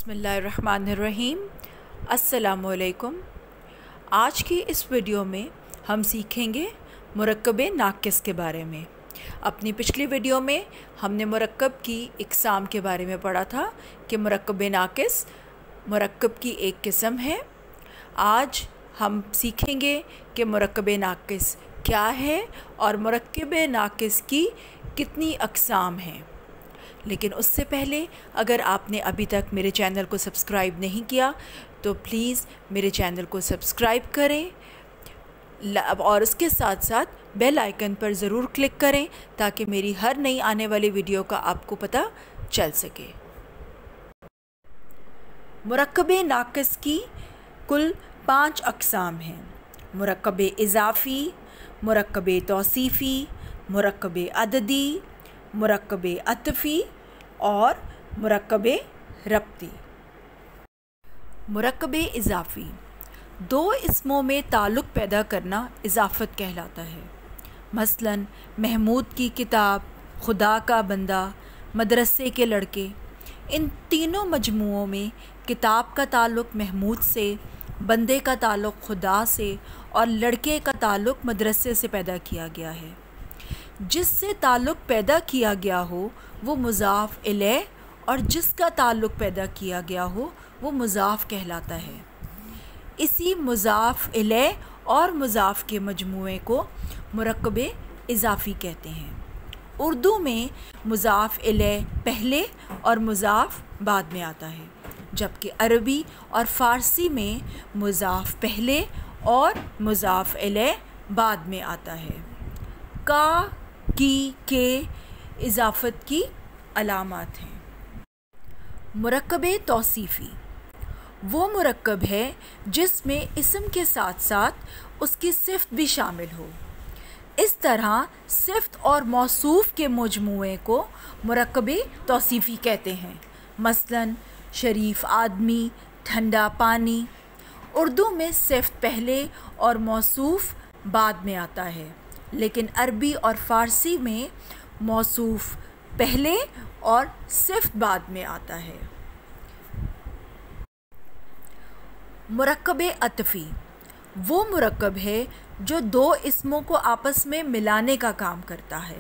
बिस्मिल्लाहिर्रहमानिर्रहीम। अस्सलामुअलैकुम। आज की इस वीडियो में हम सीखेंगे मुरक्कबे नाक़िस के बारे में। अपनी पिछली वीडियो में हमने मुरक्कब की इक़साम के बारे में पढ़ा था कि मुरक्कबे नाक़िस मुरक्कब की एक किस्म है। आज हम सीखेंगे कि मुरक्कबे नाक़िस क्या है और मुरक्कबे नाक़िस की कितनी अक़साम हैं। लेकिन उससे पहले अगर आपने अभी तक मेरे चैनल को सब्सक्राइब नहीं किया तो प्लीज़ मेरे चैनल को सब्सक्राइब करें और उसके साथ साथ बेल आइकन पर ज़रूर क्लिक करें ताकि मेरी हर नई आने वाली वीडियो का आपको पता चल सके। मुरक्कबे नाक़िस की कुल 5 अक़साम हैं। मुरक्कबे इज़ाफ़ी, मुरक्कबे तौसीफ़ी, मुरक्कबे अददी, मुरक्कबे अतफ़ी और मुरक्कबे रब्ती। मुरक्कबे इज़ाफ़ी 2 इस्मों में ताल्लुक़ पैदा करना इज़ाफ़त कहलाता है। मसलन महमूद की किताब, खुदा का बंदा, मदरसे के लड़के। इन तीनों मजमूओं में किताब का ताल्लुक़ महमूद से, बंदे का ताल्लुक़ खुदा से और लड़के का ताल्लुक़ मदरसे से पैदा किया गया है। जिससे ताल्लुक़ पैदा किया गया हो वो मुज़ाफ़ इलैह और जिसका ताल्लुक़ पैदा किया गया हो वो मुज़ाफ़ कहलाता है। इसी मुज़ाफ़ इलैह और मुज़ाफ़ के मजमूए को मुरक्कबे इज़ाफ़ी कहते हैं। उर्दू में मुज़ाफ़ इलैह पहले और मुज़ाफ़ बाद में आता है, जबकि अरबी और फ़ारसी में मुज़ाफ़ पहले और मुज़ाफ़ इलैह बाद में आता है। का, की, के इज़ाफ़त की अलामात हैं। मुरक्कबे तौसीफ़ी वो मुरक्कब है जिसमें इस्म के साथ साथ उसकी सिफ़त भी शामिल हो। इस तरह सिफ़त और मौसूफ़ के मजमूए को मुरक्कबे तौसीफ़ी कहते हैं। मसलन शरीफ आदमी, ठंडा पानी। उर्दू में सिफ़त पहले और मौसूफ़ बाद में आता है, लेकिन अरबी और फ़ारसी में मौसूफ़ पहले और सिफ़त बाद में आता है। मुरक्कबे अतफ़ी वो मुरक्कब है जो 2 इस्मों को आपस में मिलाने का काम करता है।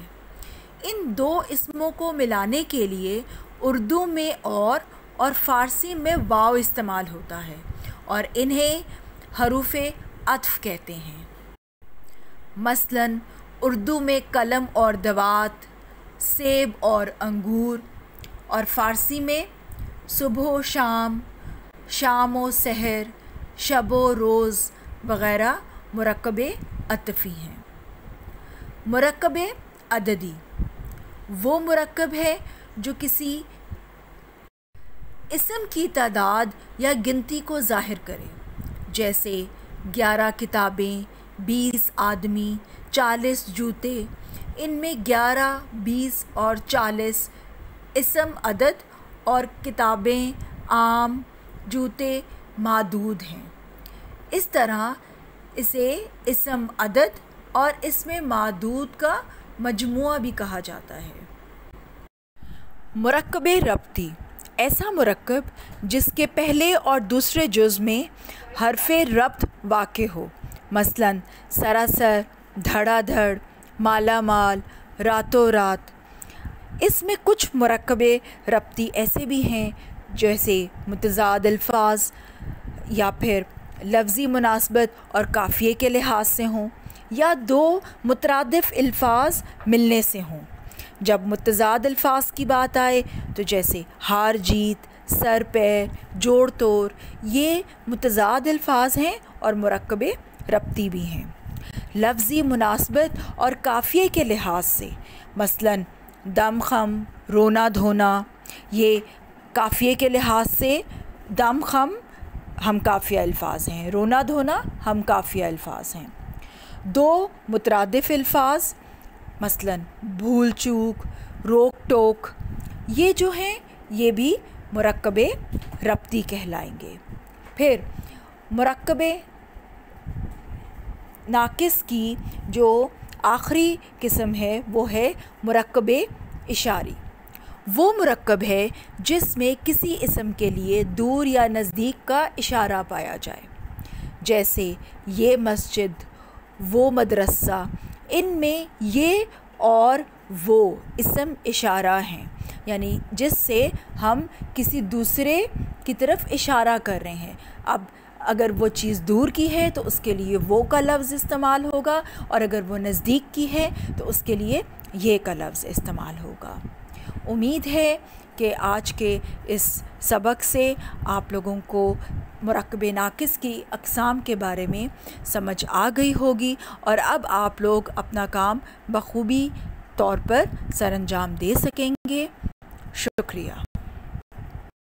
इन 2 इस्मों को मिलाने के लिए उर्दू में और फ़ारसी में वाव इस्तेमाल होता है और इन्हें हरूफ़े अत्फ़ कहते हैं। मसलन उर्दू में कलम और दवात, सेब और अंगूर और फ़ारसी में सुबह शाम, शाम व सहर, शब व रोज़ वग़ैरह मुरक्कबे अतफ़ी हैं। मुरक्कबे अददी वो मुरक्कब है जो किसी इस्म की तादाद या गिनती को ज़ाहिर करे, जैसे 11 किताबें, 20 आदमी, 40 जूते। इनमें 11, 20 और 40 इस्म अदद और किताबें, आम, जूते मादूद हैं। इस तरह इसे इस्म अदद और इसमें मादूद का मजमुआ भी कहा जाता है। मुरक्कबे रब्ती ऐसा मुरक्कब जिसके पहले और दूसरे जुज़ में हरफ़े रब्त वाक़े हो। मसलन सरासर, धड़ाधड़, माला माल, रातों रात। इसमें कुछ मुरक्कबे रब्ती ऐसे भी हैं जैसे मुतज़ाद अल्फ़ाज़ या फिर लफ्ज़ी मुनासबत और काफ़िए के लिहाज से हों, या 2 मुतरादिफ़ अल्फ़ाज़ मिलने से हों। जब मुतज़ाद अल्फ़ाज़ की बात आए तो जैसे हार जीत, सर पैर, जोड़ तोड़, ये मुतज़ाद अल्फ़ाज़ हैं और मुरक्कबे रब्ती भी हैं। लफ्ज़ी मुनासबत और काफ़िए के लिहाज से मसलन दम खम, रोना धोना, ये काफ़िए के लिहाज से दम खम हम काफ़िया अल्फ़ाज़ हैं, रोना धोना हम काफ़िया अल्फ़ाज़ हैं। 2 मुतरादिफ़ अल्फ़ाज़ मसलन भूल चूक, रोक टोक, ये जो हैं ये भी मुरक्कबे रब्ती कहलाएंगे। फिर मुरक्कबे नाक़िस की जो आखिरी किस्म है वो है मुरक्कबे इशारी। وہ مرکب ہے جس میں کسی اسم کے لیے دور یا نزدیک کا اشارہ پایا جائے، جیسے یہ مسجد، وہ مدرسہ۔ ان میں یہ اور وہ اسم اشارہ ہیں، یعنی جس سے ہم کسی دوسرے کی طرف اشارہ کر رہے ہیں۔ اب اگر وہ چیز دور کی ہے تو اس کے لیے وہ کا لفظ استعمال ہوگا، اور اگر وہ نزدیک کی ہے تو اس کے لیے یہ کا لفظ استعمال ہوگا۔ امید ہے کہ آج کے اس سبق سے آپ لوگوں کو مرکب ناقص کی اقسام کے بارے میں سمجھ آ گئی ہوگی، اور اب آپ لوگ اپنا کام بخوبی طور پر سر انجام دے سکیں گے۔ شکریہ۔